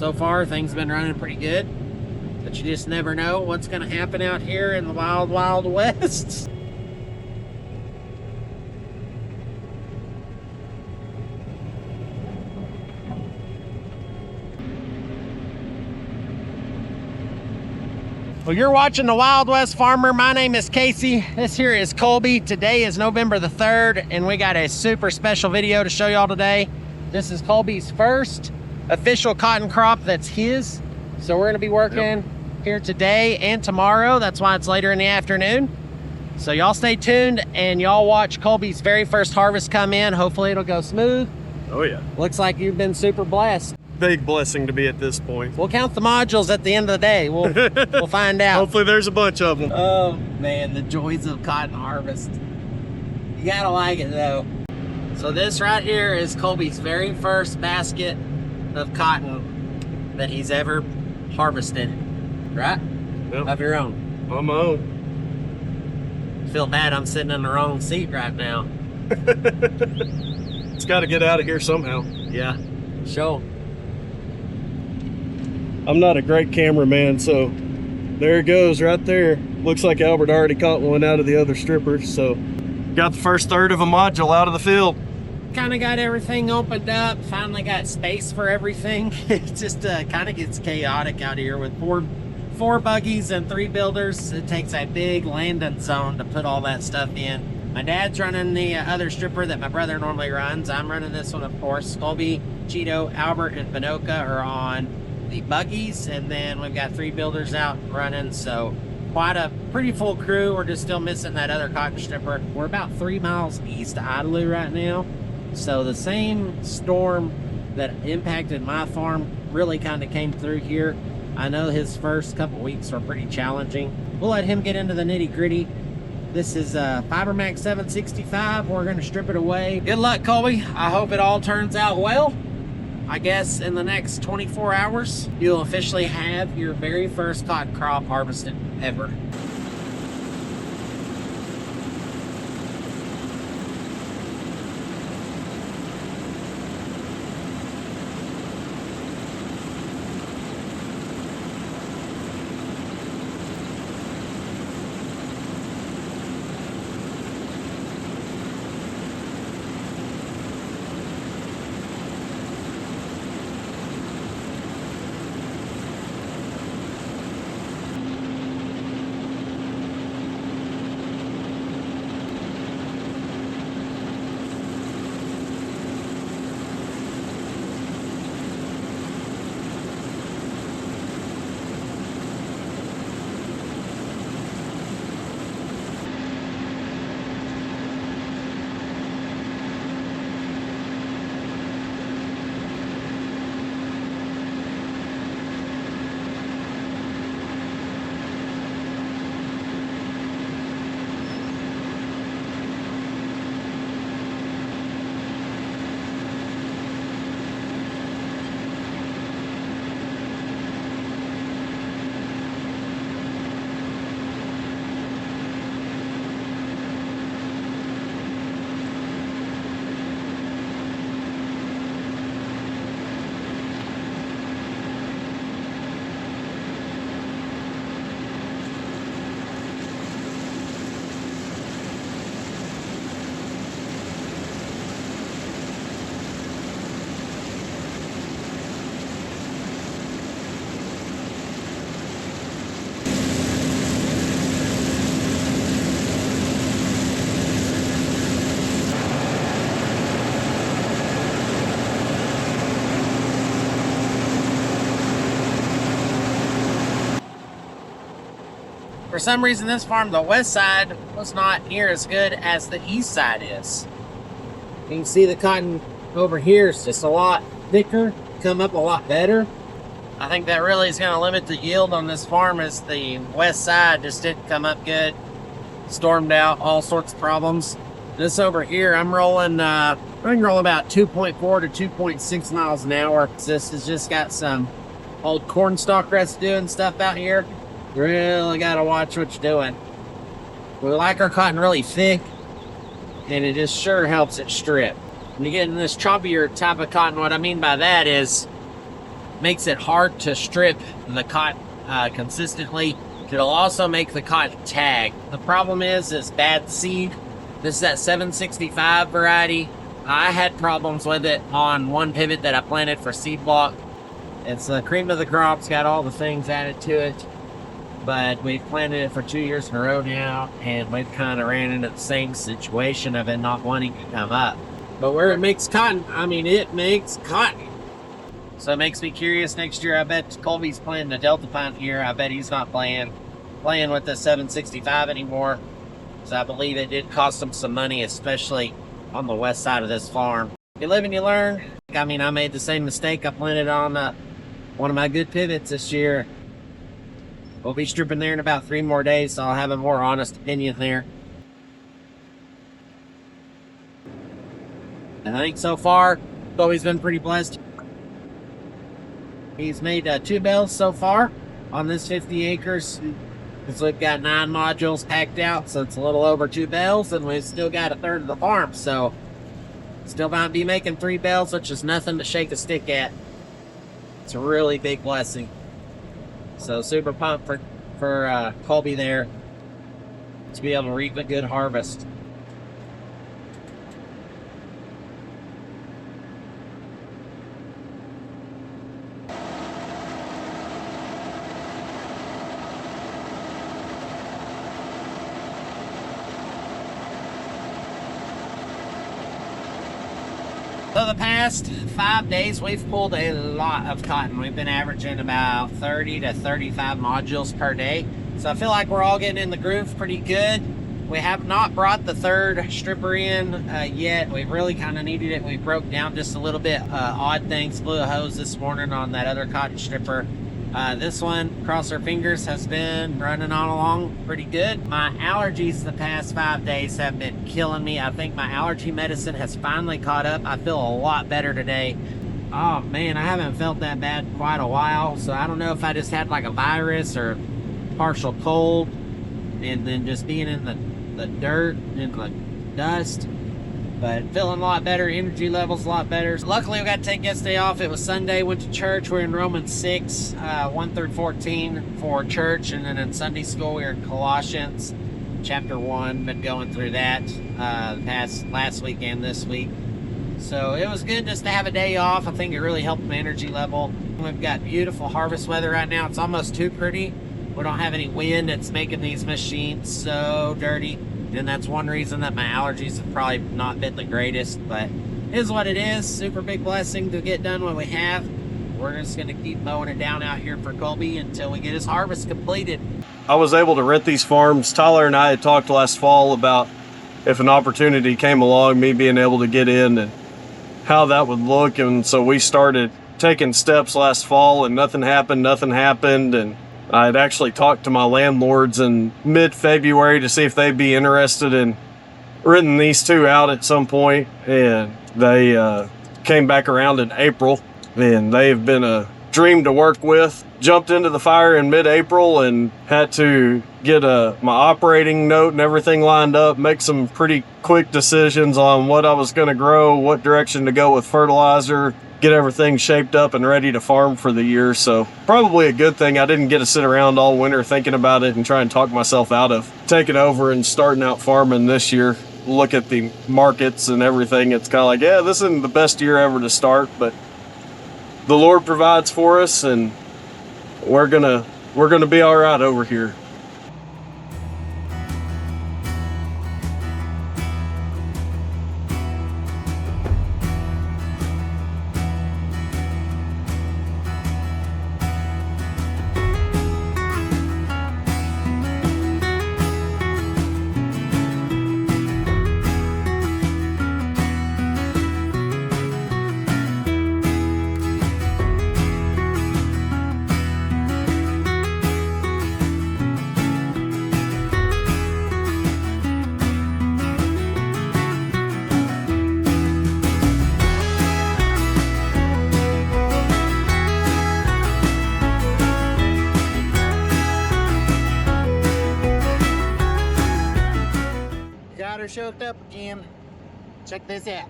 So far, things have been running pretty good, but you just never know what's going to happen out here in the wild, wild west. Well, you're watching The Wild West Farmer. My name is Casey. This here is Colby. Today is November the 3rd, and we got a super special video to show y'all today. This is Colby's first official cotton crop that's his. So we're gonna be working here today and tomorrow. That's why it's later in the afternoon. So y'all stay tuned and y'all watch Colby's very first harvest come in. Hopefully it'll go smooth. Oh yeah. Looks like you've been super blessed. Big blessing to be at this point. We'll count the modules at the end of the day. We'll find out. Hopefully there's a bunch of them. Oh man, the joys of cotton harvest. You gotta like it though. So this right here is Colby's very first basket of cotton that he's ever harvested, right? Yep. Of your own. On my own. Feel bad I'm sitting in the wrong seat right now. It's got to get out of here somehow. Yeah, sure. I'm not a great cameraman, so there it goes right there. Looks like Albert already caught one out of the other strippers, so got the first third of a module out of the field. Kind of got everything opened up, finally got space for everything. It just kind of gets chaotic out here with four buggies and 3 builders. It takes a big landing zone to put all that stuff in. My dad's running the other stripper that my brother normally runs. I'm running this one, of course. Kolby, Cheeto, Albert, and Vinoka are on the buggies, and then we've got 3 builders out running, so quite a pretty full crew. We're just still missing that other cotton stripper. We're about 3 miles east of Idalou right now, so the same storm that impacted my farm really kind of came through here. I know his first couple weeks were pretty challenging. We'll let him get into the nitty-gritty. This is Fibermax 765. We're going to strip it away. Good luck, Colby. I hope it all turns out well. I guess in the next 24 hours, you'll officially have your very first cotton crop harvested ever. For some reason, this farm, the west side, was not near as good as the east side is. You can see the cotton over here is just a lot thicker, come up a lot better. I think that really is going to limit the yield on this farm, as the west side just didn't come up good. Stormed out, all sorts of problems. This over here, I'm rolling, I can roll about 2.4 to 2.6 miles an hour. This has just got some old corn stalk residue and stuff out here. Really got to watch what you're doing. We like our cotton really thick, and it just sure helps it strip. When you get in this choppier type of cotton, what I mean by that is makes it hard to strip the cotton consistently. It'll also make the cotton tag. The problem is bad seed. This is that 765 variety. I had problems with it on one pivot that I planted for seed block. It's the cream of the crops, got all the things added to it. But we've planted it for 2 years in a row now, and we've kind of ran into the same situation of it not wanting to come up. But where it makes cotton, I mean, it makes cotton. So it makes me curious next year. I bet Colby's playing the Delta Pine here. I bet he's not playing with the 765 anymore. So I believe it did cost him some money, especially on the west side of this farm. You live and you learn. I mean, I made the same mistake. I planted on one of my good pivots this year. We'll be stripping there in about 3 more days, so I'll have a more honest opinion there. And I think so far, Colby's been pretty blessed. He's made 2 bales so far on this 50 acres. Because we've got 9 modules packed out, so it's a little over 2 bales, and we've still got a third of the farm. So still might be making 3 bales, which is nothing to shake a stick at. It's a really big blessing. So super pumped for Colby there to be able to reap a good harvest. So the past 5 days, we've pulled a lot of cotton. We've been averaging about 30 to 35 modules per day. So I feel like we're all getting in the groove pretty good. We have not brought the 3rd stripper in yet. We really kind of needed it. We broke down just a little bit odd things. Blew a hose this morning on that other cotton stripper. This one, cross our fingers, has been running on along pretty good. My allergies the past 5 days have been killing me. I think my allergy medicine has finally caught up. I feel a lot better today. Oh man, I haven't felt that bad in quite a while. So I don't know if I just had like a virus or partial cold, and then just being in the dirt and the dust. But feeling a lot better, energy levels a lot better. Luckily, we got to take yesterday off. It was Sunday, went to church. We're in Romans 6, 1 through 14 for church. And then in Sunday school, we were in Colossians chapter 1. Been going through that last week and this week. So it was good just to have a day off. I think it really helped my energy level. We've got beautiful harvest weather right now. It's almost too pretty. We don't have any wind. It's making these machines so dirty. And that's one reason that my allergies have probably not been the greatest, but it is what it is. Super big blessing to get done what we have. We're just going to keep mowing it down out here for Colby until we get his harvest completed. I was able to rent these farms. Tyler and I had talked last fall about if an opportunity came along, me being able to get in and how that would look. And so we started taking steps last fall, and nothing happened. And I had actually talked to my landlords in mid-February to see if they'd be interested in renting these 2 out at some point, and they came back around in April, and they've been a dream to work with. Jumped into the fire in mid-April and had to get my operating note and everything lined up, make some pretty quick decisions on what I was going to grow, what direction to go with fertilizer, get everything shaped up and ready to farm for the year. So probably a good thing I didn't get to sit around all winter thinking about it and try and talk myself out of taking over and starting out farming this year. Look at the markets and everything. It's kind of like, yeah, this isn't the best year ever to start, but the Lord provides for us, and we're gonna be all right over here. Got her choked up again. Check this out.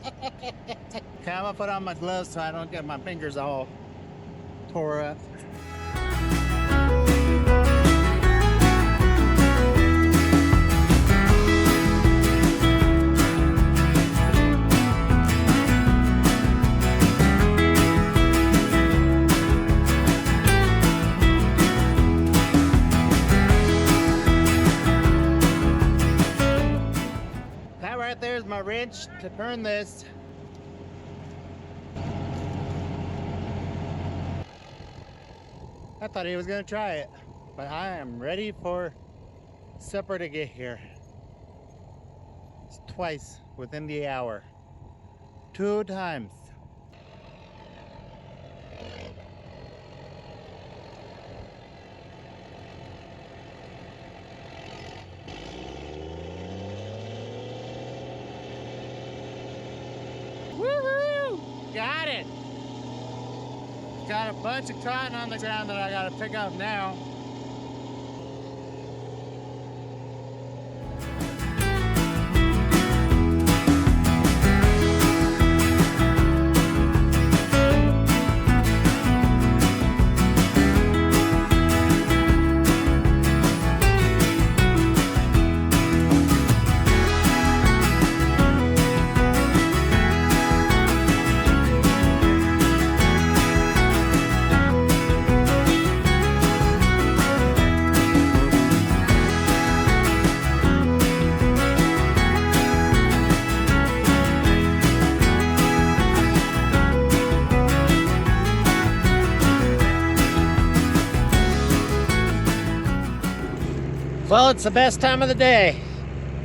Okay, I'm gonna put on my gloves so I don't get my fingers all tore up. That right there is my wrench to turn this. I thought he was gonna try it, but I am ready for supper to get here. It's twice within the hour. 2 times. Woohoo! Got it! Got a bunch of cotton on the ground that I gotta pick up now. Well, it's the best time of the day.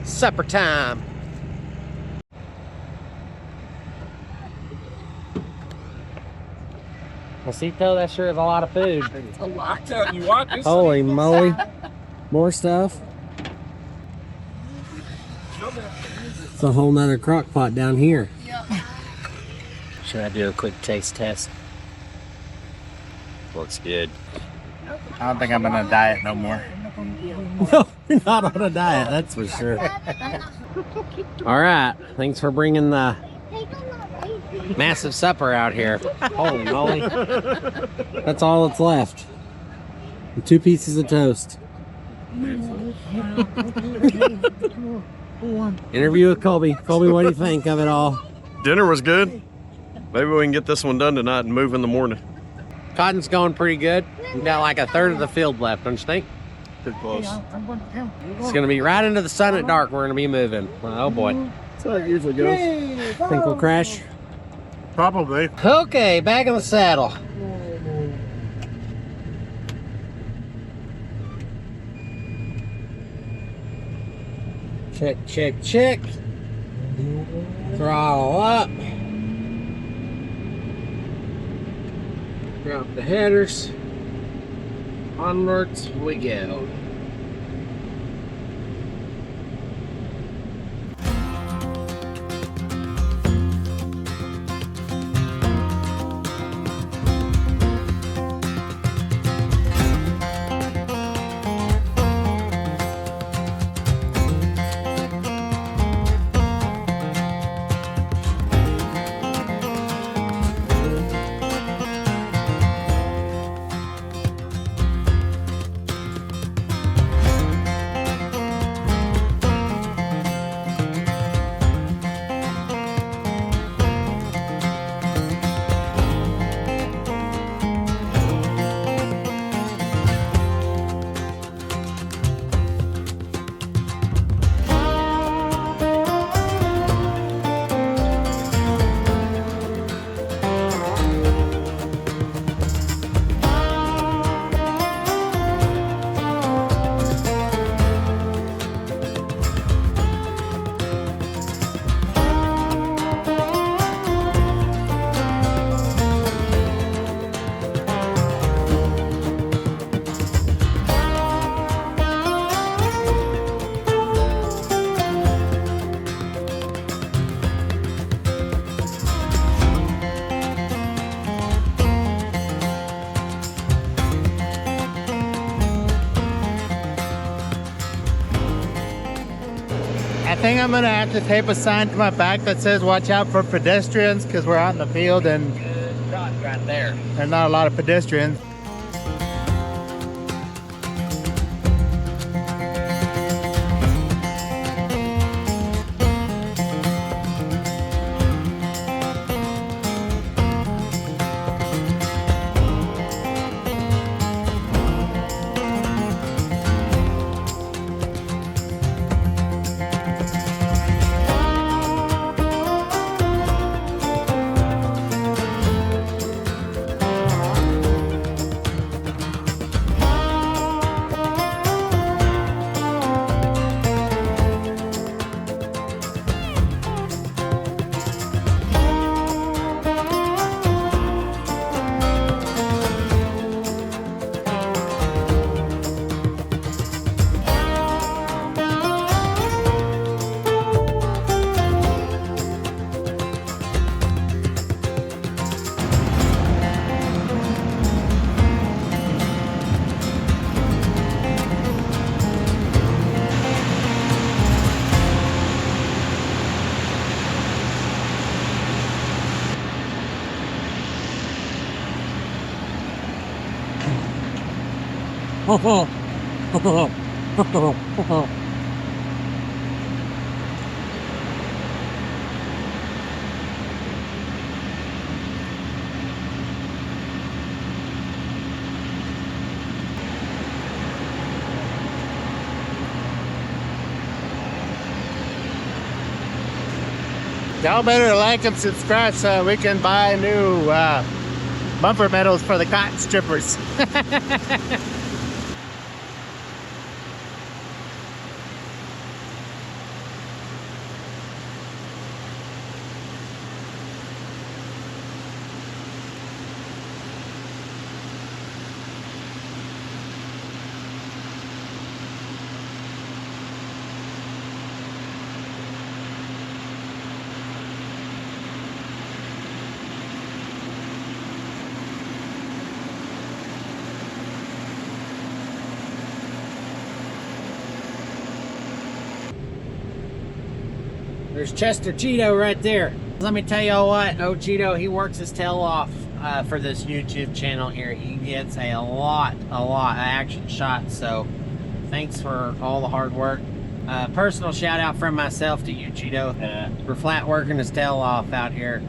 Supper time. Masito, that sure is a lot of food. It's a lot. You want this? Holy moly. More stuff. It's a whole nother crock pot down here. Should I do a quick taste test? Looks good. I don't think I'm gonna diet no more. No, you're not on a diet, that's for sure. All right, thanks for bringing the massive supper out here. Holy moly. That's all that's left. And 2 pieces of toast. Interview with Colby. Colby, what do you think of it all? Dinner was good. Maybe we can get this one done tonight and move in the morning. Cotton's going pretty good. We've got like a third of the field left, don't you think? Too close. It's gonna be right into the sun at dark. We're gonna be moving. Oh boy. That's how it usually goes. Think we'll crash? Probably. Okay, back in the saddle. Check, check, check. Throttle up. Drop the headers. Onwards we go. think I'm gonna have to tape a sign to my back that says watch out for pedestrians, because we're out in the field and Good shot right there. there's not a lot of pedestrians. Y'all better like and subscribe so we can buy new bumper medals for the cotton strippers. There's Chester Cheeto right there. Let me tell y'all what, Cheeto, he works his tail off for this YouTube channel here. He gets a lot of action shots, so thanks for all the hard work. Personal shout out from myself to you, Cheeto, for flat working his tail off out here,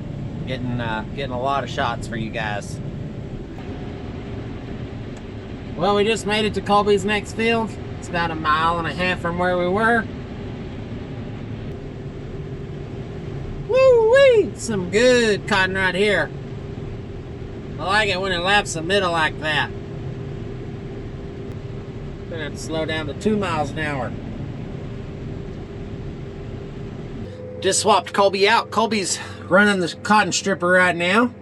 getting a lot of shots for you guys. Well, we just made it to Colby's next field. It's about 1.5 miles from where we were. Woo-wee! Some good cotton right here. I like it when it laps the middle like that. Gonna have to slow down to 2 miles an hour. Just swapped Colby out. Colby's running the cotton stripper right now.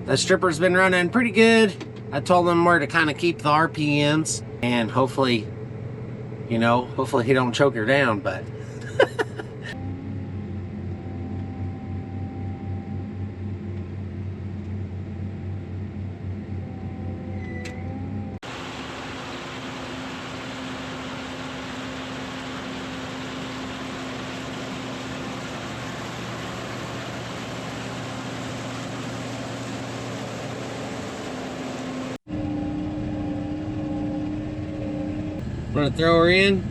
The stripper's been running pretty good. I told him where to kind of keep the RPMs, and hopefully, you know, hopefully he don't choke her down, but I'm gonna throw her in.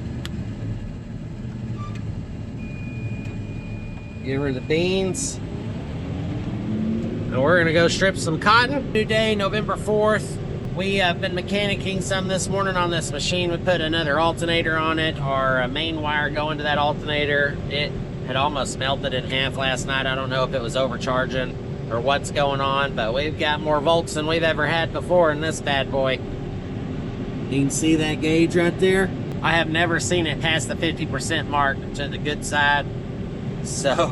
Give her the beans. And we're gonna go strip some cotton. New day, November 4th. We have been mechanicking some this morning on this machine. We put another alternator on it. Our main wire going to that alternator, it had almost melted in half last night. I don't know if it was overcharging or what's going on, but we've got more volts than we've ever had before in this bad boy. You can see that gauge right there. I have never seen it past the 50% mark to the good side. So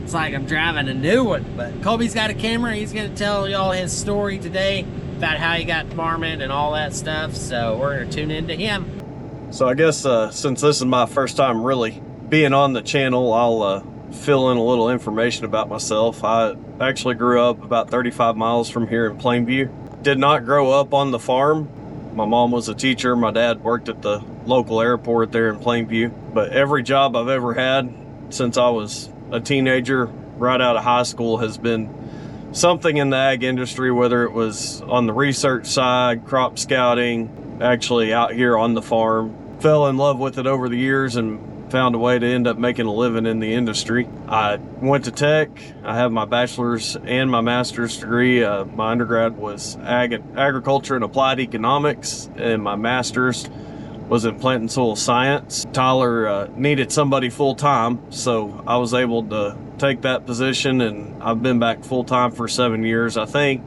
it's like I'm driving a new one. But Colby's got a camera. He's going to tell y'all his story today about how he got farming and all that stuff. So we're going to tune into him. So I guess since this is my first time really being on the channel, I'll fill in a little information about myself. I actually grew up about 35 miles from here in Plainview. Did not grow up on the farm. My mom was a teacher. My dad worked at the local airport there in Plainview. But every job I've ever had since I was a teenager, right out of high school, has been something in the ag industry, whether it was on the research side, crop scouting, actually out here on the farm. Fell in love with it over the years and found a way to end up making a living in the industry. I went to tech. I have my bachelor's and my master's degree. My undergrad was agriculture and applied economics, and my master's was in plant and soil science. Tyler needed somebody full-time, so I was able to take that position, and I've been back full-time for 7 years. I think,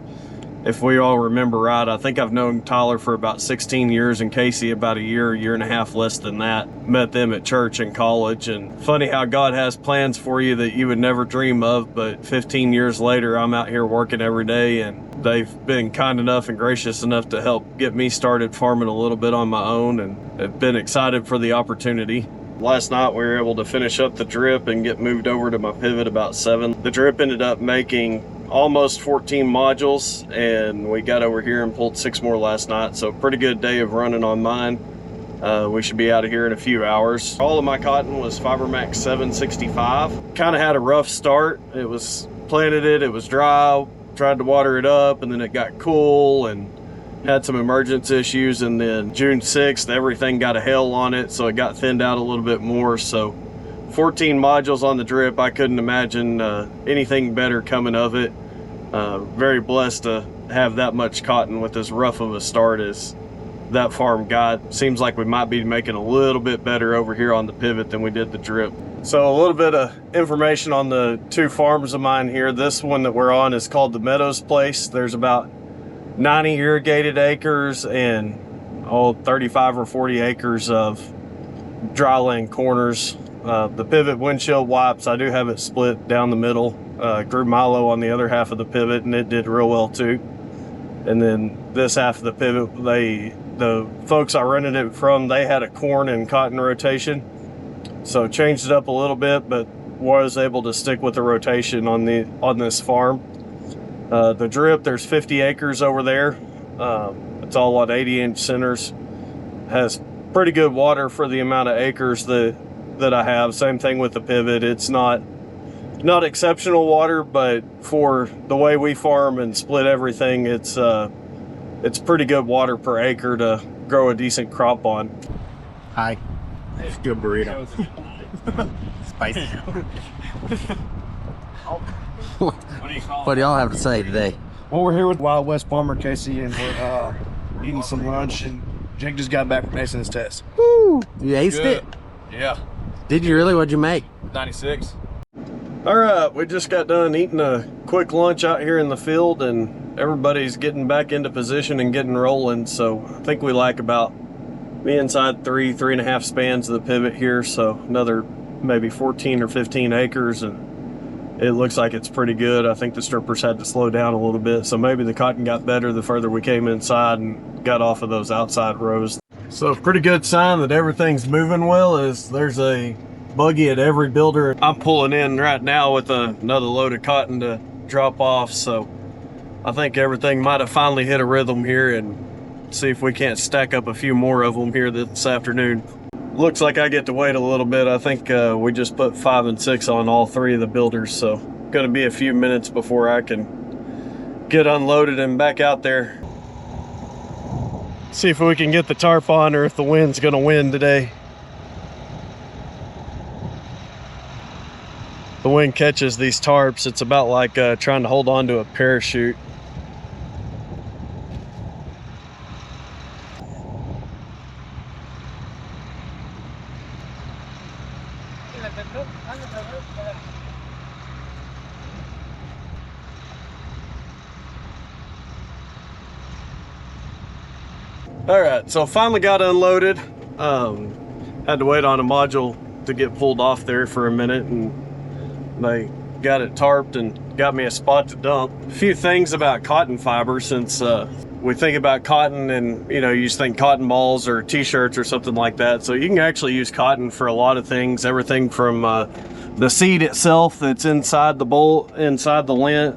if we all remember right, I think I've known Tyler for about 16 years and Casey about a year and a half less than that. Met them at church and college, and funny how God has plans for you that you would never dream of, but 15 years later, I'm out here working every day, and they've been kind enough and gracious enough to help get me started farming a little bit on my own, and have been excited for the opportunity. Last night we were able to finish up the drip and get moved over to my pivot about 7. The drip ended up making almost 14 modules, and we got over here and pulled 6 more last night, so pretty good day of running on mine. We should be out of here in a few hours. All of my cotton was FiberMax 765. Kind of had a rough start. It was planted it was dry, tried to water it up, and then it got cool and had some emergence issues, and then June 6th everything got a hail on it, so it got thinned out a little bit more. So 14 modules on the drip, I couldn't imagine anything better coming of it. Very blessed to have that much cotton with as rough of a start as that farm got. Seems like we might be making a little bit better over here on the pivot than we did the drip. So a little bit of information on the 2 farms of mine here. This one that we're on is called the Meadows Place. There's about 90 irrigated acres and 35 or 40 acres of dryland corners. The pivot windshield wipes, I do have it split down the middle. Grew Milo on the other half of the pivot, and it did real well too. And then this half of the pivot, the folks I rented it from, they had a corn and cotton rotation, so changed it up a little bit, but was able to stick with the rotation on this farm. The drip, there's 50 acres over there. It's all 80-inch centers. Has pretty good water for the amount of acres that I have. Same thing with the pivot. It's not exceptional water, but for the way we farm and split everything, it's pretty good water per acre to grow a decent crop on. Hi. It's a good burrito. Spicy. What do y'all have to say today? Well, we're here with Wild West Farmer Casey, and we're eating some lunch, and Jake just got back from acing his test. Woo! You aced it? Yeah. Did you really? What'd you make? 96. All right, we just got done eating a quick lunch out here in the field, and everybody's getting back into position and getting rolling. So I think we like about the inside 3.5 spans of the pivot here. So another maybe 14 or 15 acres, and it looks like it's pretty good. I think the strippers had to slow down a little bit, so maybe the cotton got better the further we came inside and got off of those outside rows. So pretty good sign that everything's moving well is there's a buggy at every builder. I'm pulling in right now with another load of cotton to drop off, so I think everything might have finally hit a rhythm here, and see if we can't stack up a few more of them here this afternoon. Looks like I get to wait a little bit. I think we just put 5 and 6 on all 3 of the builders, so gonna be a few minutes before I can get unloaded and back out there. See if we can get the tarp on, or if the wind's gonna win today. The wind catches these tarps. It's about like trying to hold on to a parachute. All right, so finally got unloaded. Had to wait on a module to get pulled off there for a minute, and they got it tarped and got me a spot to dump. A few things about cotton fiber, since we think about cotton and you just think cotton balls or t-shirts or something like that. So you can actually use cotton for a lot of things, everything from the seed itself that's inside the bowl, inside the lint,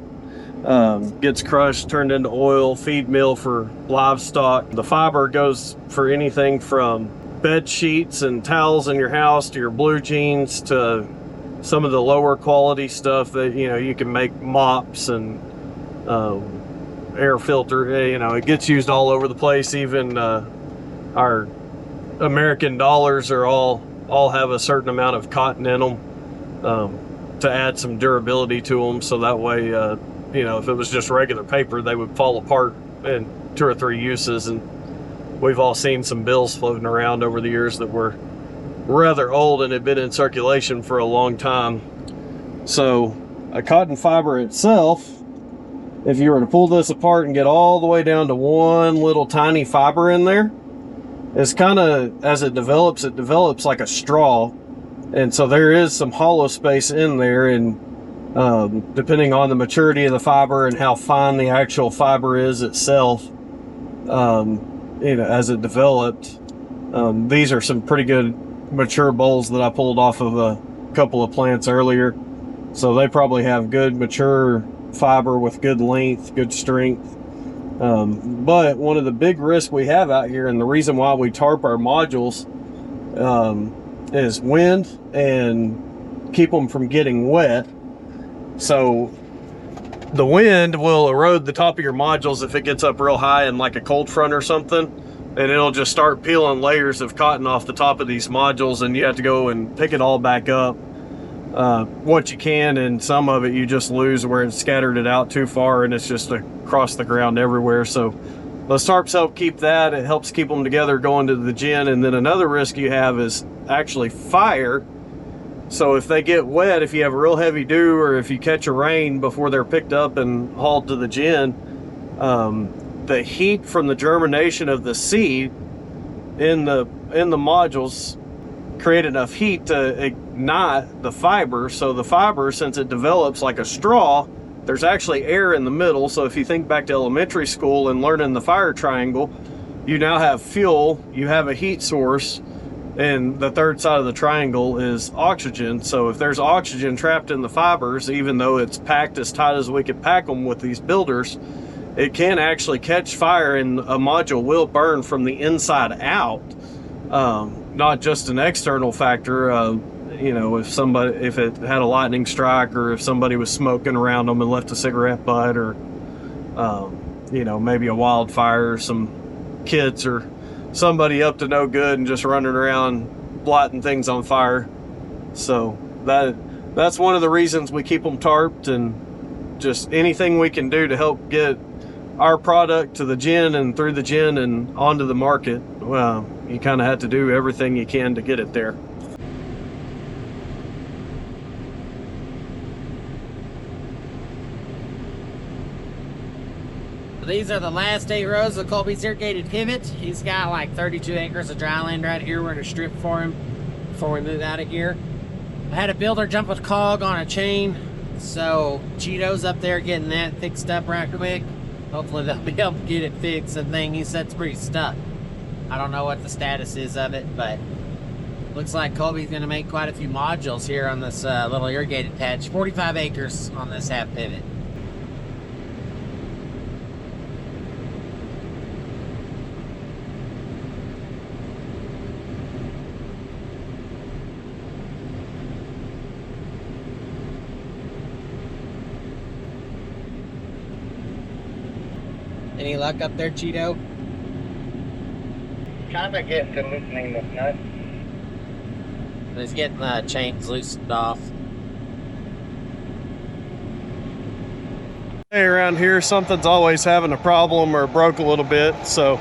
gets crushed, turned into oil, feed meal for livestock. The fiber goes for anything from bed sheets and towels in your house to your blue jeans to some of the lower quality stuff that, you know, you can make mops and air filter. You know, it gets used all over the place. Even our American dollars are all have a certain amount of cotton in them to add some durability to them, so that way you know, if it was just regular paper, they would fall apart in 2 or 3 uses. And we've all seen some bills floating around over the years that were rather old and had been in circulation for a long time. So a cotton fiber itself, if you were to pull this apart and get all the way down to one little tiny fiber in there, it's kind of, as it develops like a straw. And so there is some hollow space in there, and depending on the maturity of the fiber and how fine the actual fiber is itself, you know, as it developed, these are some pretty good mature bowls that I pulled off of a couple of plants earlier. So they probably have good mature fiber with good length, good strength. But one of the big risks we have out here, and the reason why we tarp our modules, is wind and keep them from getting wet. So the wind will erode the top of your modules if it gets up real high in like a cold front or something, and it'll just start peeling layers of cotton off the top of these modules, and you have to go and pick it all back up what you can, and some of it you just lose where it's scattered it out too far and it's just across the ground everywhere. So those tarps help keep that. It helps keep them together going to the gin. And then another risk you have is actually fire. So if they get wet, if you have a real heavy dew, or if you catch a rain before they're picked up and hauled to the gin, the heat from the germination of the seed in the modules create enough heat to ignite the fiber. So the fiber, since it develops like a straw, there's actually air in the middle. So if you think back to elementary school and learning the fire triangle, you now have fuel, you have a heat source, and the third side of the triangle is oxygen. So if there's oxygen trapped in the fibers, even though it's packed as tight as we could pack them with these builders, it can actually catch fire, and a module will burn from the inside out. Not just an external factor. You know, if it had a lightning strike, or if somebody was smoking around them and left a cigarette butt, or you know, maybe a wildfire, or some kids or somebody up to no good and just running around lighting things on fire. So that's one of the reasons we keep them tarped, and just anything we can do to help get our product to the gin and through the gin and onto the market. Well, you kind of have to do everything you can to get it there. These are the last 8 rows of Colby's irrigated pivot. He's got like 32 acres of dry land right here. We're gonna strip for him before we move out of here. I had a builder jump a cog on a chain, so Cheeto's up there getting that fixed up right quick. Hopefully they'll be able to get it fixed. The thing, he said, it's pretty stuck. I don't know what the status is of it, but looks like Colby's gonna make quite a few modules here on this little irrigated patch. 45 acres on this half pivot. Any luck up there, Cheeto? Kind of getting to loosening the nut. He's getting the chains loosened off. Hey, around here, something's always having a problem or broke a little bit. So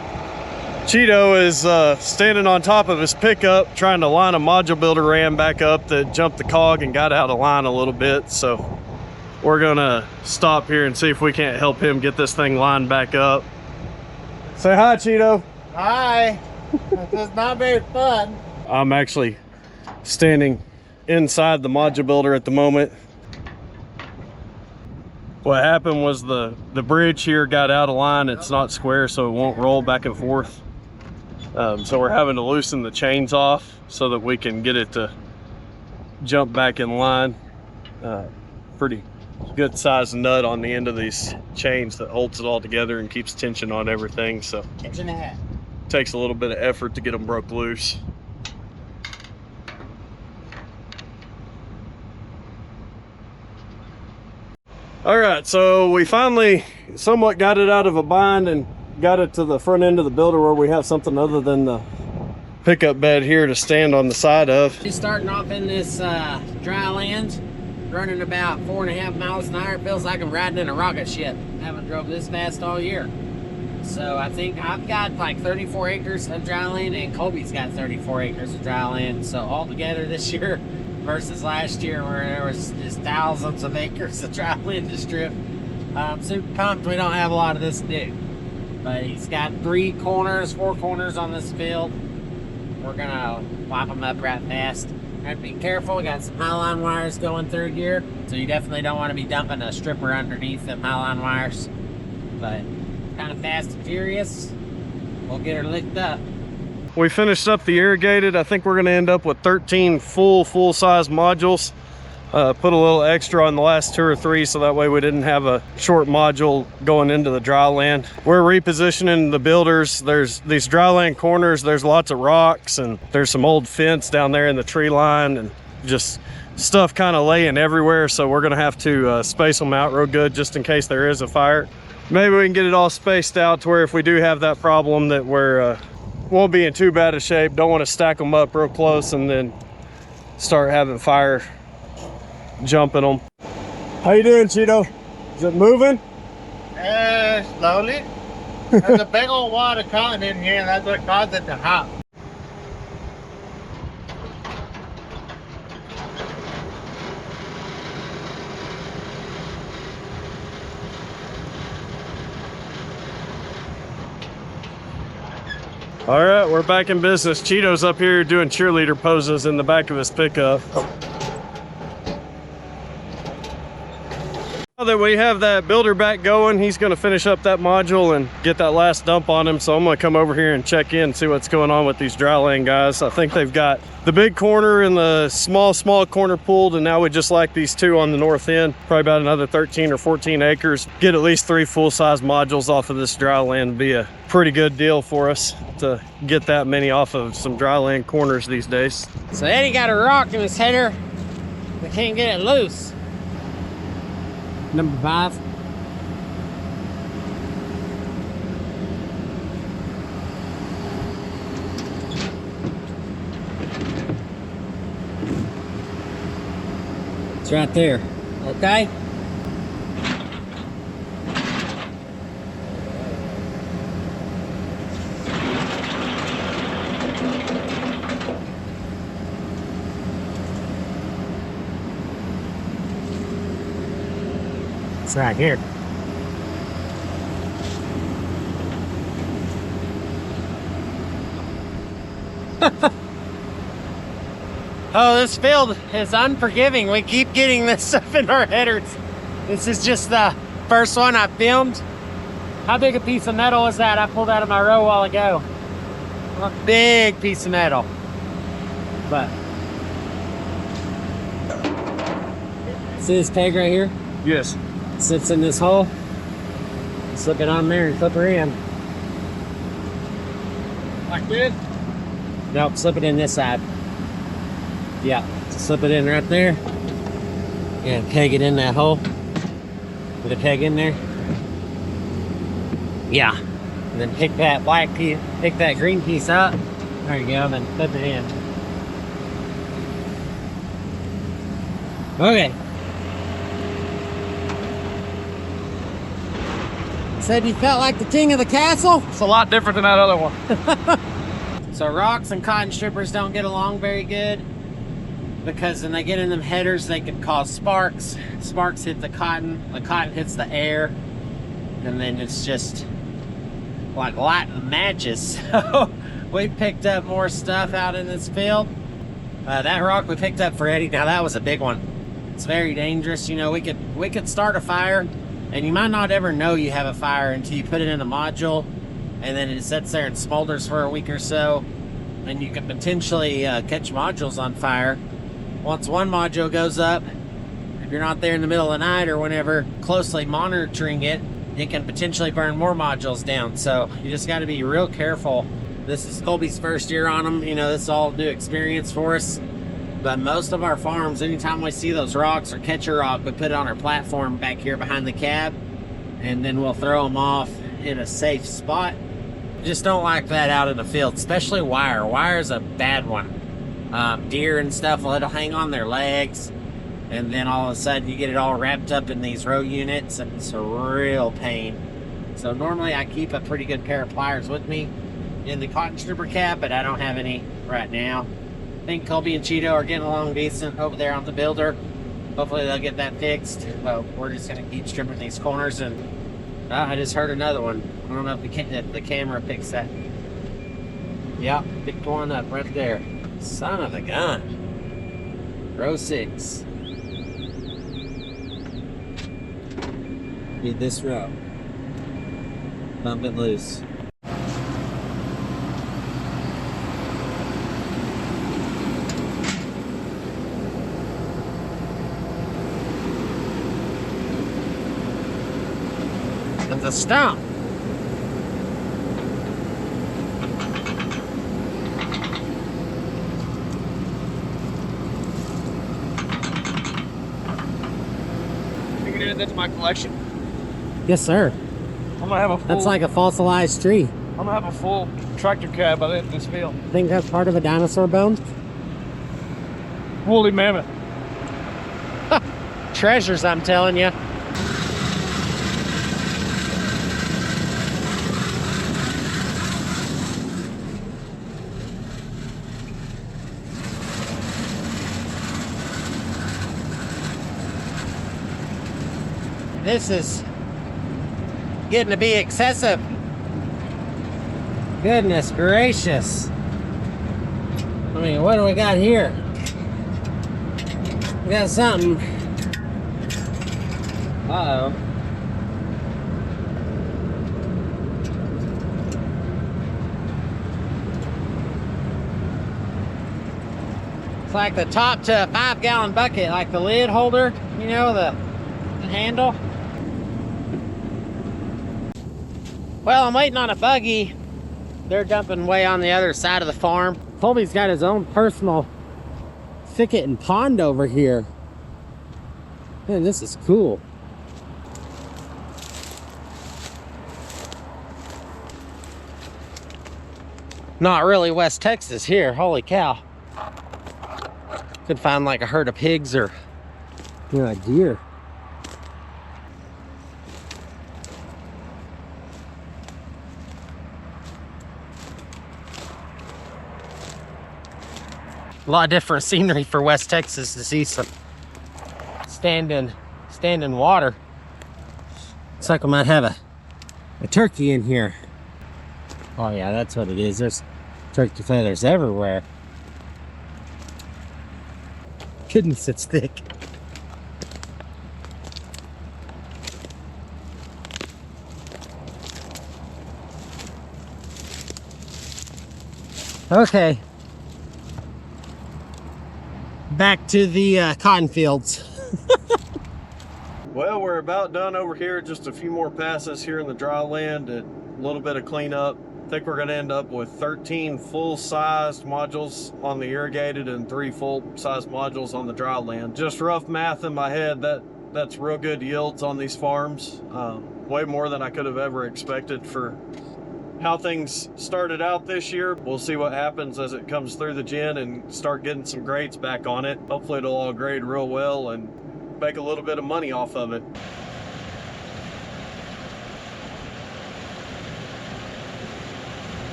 Cheeto is standing on top of his pickup trying to line a module builder ram back up that jumped the cog and got out of line a little bit. So we're gonna stop here and see if we can't help him get this thing lined back up. Say hi, Cheeto. Hi. This is not very fun. I'm actually standing inside the module builder at the moment. What happened was the bridge here got out of line. It's not square, so it won't roll back and forth. So we're having to loosen the chains off so that we can get it to jump back in line. Pretty good sized nut on the end of these chains that holds it all together and keeps tension on everything. So Inch and a half. takes a little bit of effort to get them broke loose. All right, so we finally somewhat got it out of a bind and got it to the front end of the builder where we have something other than the pickup bed here to stand on the side of. He's starting off in this dry land, running about 4.5 miles an hour. It feels like I'm riding in a rocket ship. Haven't drove this fast all year. So I think I've got like 34 acres of dry land, and Colby's got 34 acres of dry land. So altogether this year versus last year where there was just thousands of acres of dry land to strip. I'm super pumped we don't have a lot of this to do. But he's got 4 corners on this field. We're gonna wipe them up right fast. Have to be careful, we got some highline wires going through here. So you definitely don't want to be dumping a stripper underneath them highline wires. But kind of fast and furious, we'll get her licked up. We finished up the irrigated. I think we're gonna end up with 13 full-size modules. Put a little extra on the last 2 or 3 so that way we didn't have a short module going into the dry land. We're repositioning the builders. There's these dry land corners, there's lots of rocks, and there's some old fence down there in the tree line, and just stuff kind of laying everywhere. So we're gonna have to space them out real good just in case there is a fire. Maybe we can get it all spaced out to where if we do have that problem that we're won't be in too bad a shape. Don't want to stack them up real close and then start having fire jumping them. How you doing, Cheeto? Is it moving? Slowly. There's a big old water column in here, and that's what caused it to hop. All right, we're back in business. Cheeto's up here doing cheerleader poses in the back of his pickup. Now that we have that builder back going, he's gonna finish up that module and get that last dump on him. So I'm gonna come over here and check in and see what's going on with these dry land guys. I think they've got the big corner and the small corner pulled, and now we just like these 2 on the north end, probably about another 13 or 14 acres. Get at least 3 full-size modules off of this dry land would be a pretty good deal for us to get that many off of some dry land corners these days. So Eddie got a rock in his header. We can't get it loose. Number 5. It's right there. Okay? It's right here. Oh, this field is unforgiving. We keep getting this stuff in our headers. This is just the first one I filmed. How big a piece of metal is that I pulled out of my row a while ago? A big piece of metal. But see this peg right here? Yes. Sits in this hole. Slip it on there and flip her in. Like this? Nope, slip it in this side. Yeah, slip it in right there. And peg it in that hole. With a peg in there. Yeah. And then pick that black piece, pick that green piece up. There you go, and then flip it in. Okay. Said you felt like the king of the castle? It's a lot different than that other one. So rocks and cotton strippers don't get along very good because when they get in them headers, they can cause sparks. Sparks hit the cotton hits the air, and then it's just like lighting matches. So we picked up more stuff out in this field. That rock we picked up for Eddie, now that was a big one. It's very dangerous. You know, we could start a fire, and you might not ever know you have a fire until you put it in a module, and then it sits there and smolders for a week or so, and you can potentially catch modules on fire. Once one module goes up, if you're not there in the middle of the night or whenever closely monitoring it, it can potentially burn more modules down. So you just got to be real careful. This is Colby's first year on them. You know, this is all new experience for us. But most of our farms, anytime we see those rocks or catch a rock, we put it on our platform back here behind the cab, and then we'll throw them off in a safe spot. Just don't like that out in the field, especially wire. Wire is a bad one. Deer and stuff, it'll hang on their legs, and then all of a sudden you get it all wrapped up in these row units, and it's a real pain. So normally I keep a pretty good pair of pliers with me in the cotton stripper cab, but I don't have any right now. I think Colby and Cheeto are getting along decent over there on the builder. Hopefully they'll get that fixed. But we're just gonna keep stripping these corners, and I just heard another one. I don't know if the camera picks that. Yeah, picked one up right there. Son of a gun. Row 6. Need this row. Bump it loose. The stump. You can add that to my collection. Yes, sir. I'm gonna have a full. That's like a fossilized tree. I'm gonna have a full tractor cab by the end of this field. I think that's part of a dinosaur bone. Woolly mammoth. Treasures, I'm telling you. This is getting to be excessive. Goodness gracious. I mean, what do we got here? We got something. Uh-oh. It's like the top to a 5-gallon bucket, like the lid holder, you know, the handle. Well, I'm waiting on a buggy. They're dumping way on the other side of the farm. Colby's got his own personal thicket and pond over here. Man, this is cool. Not really West Texas here, holy cow. Could find like a herd of pigs or, you know, a deer. A lot of different scenery for West Texas to see some standing water. Looks like we might have a turkey in here. Oh yeah, that's what it is. There's turkey feathers everywhere. Goodness, it's thick. Okay. Back to the cotton fields. Well, we're about done over here. Just a few more passes here in the dry land and a little bit of cleanup. I think we're going to end up with 13 full-sized modules on the irrigated and 3 full-sized modules on the dry land. Just rough math in my head, that's real good yields on these farms. Way more than I could have ever expected for how things started out this year. We'll see what happens as it comes through the gin and start getting some grades back on it. Hopefully it'll all grade real well and make a little bit of money off of it.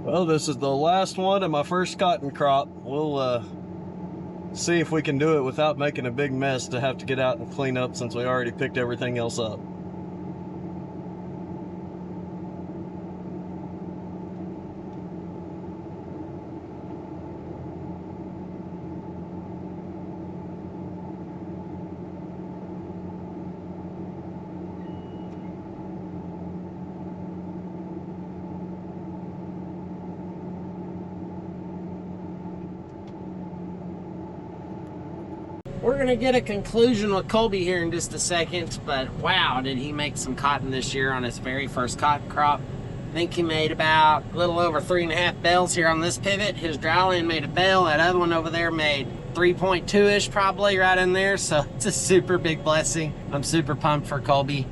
Well, this is the last one of my first cotton crop. We'll see if we can do it without making a big mess to have to get out and clean up since we already picked everything else up. We're gonna get a conclusion with Colby here in just a second, but wow, did he make some cotton this year on his very first cotton crop. I think he made about a little over 3.5 bales here on this pivot. His dryland made a bale. That other one over there made 3.2-ish probably right in there. So it's a super big blessing. I'm super pumped for Colby.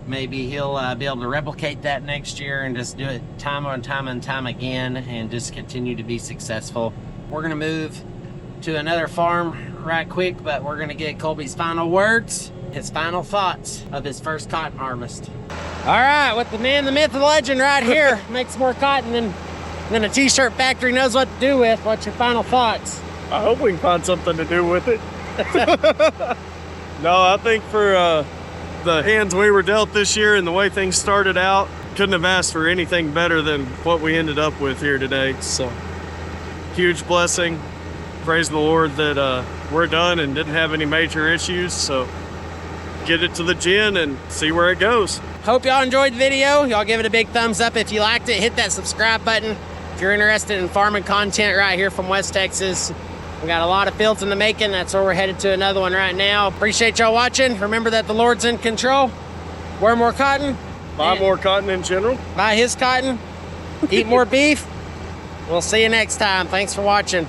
Maybe he'll be able to replicate that next year and just do it time and time again and just continue to be successful. We're gonna move to another farm right quick, but we're gonna get Colby's final words, his final thoughts of his first cotton harvest. All right, with the man, the myth, the legend right here, makes more cotton than a t-shirt factory knows what to do with. What's your final thoughts? I hope we can find something to do with it. No, I think for the hands we were dealt this year and the way things started out, couldn't have asked for anything better than what we ended up with here today. So, huge blessing. Praise the Lord that we're done and didn't have any major issues. So, get it to the gin and see where it goes. Hope y'all enjoyed the video. Y'all give it a big thumbs up if you liked it. Hit that subscribe button if you're interested in farming content right here from West Texas. We got a lot of fields in the making. That's where we're headed to another one right now. Appreciate y'all watching. Remember that the Lord's in control. Wear more cotton. Buy more cotton in general. Buy his cotton. Eat more beef. We'll see you next time. Thanks for watching.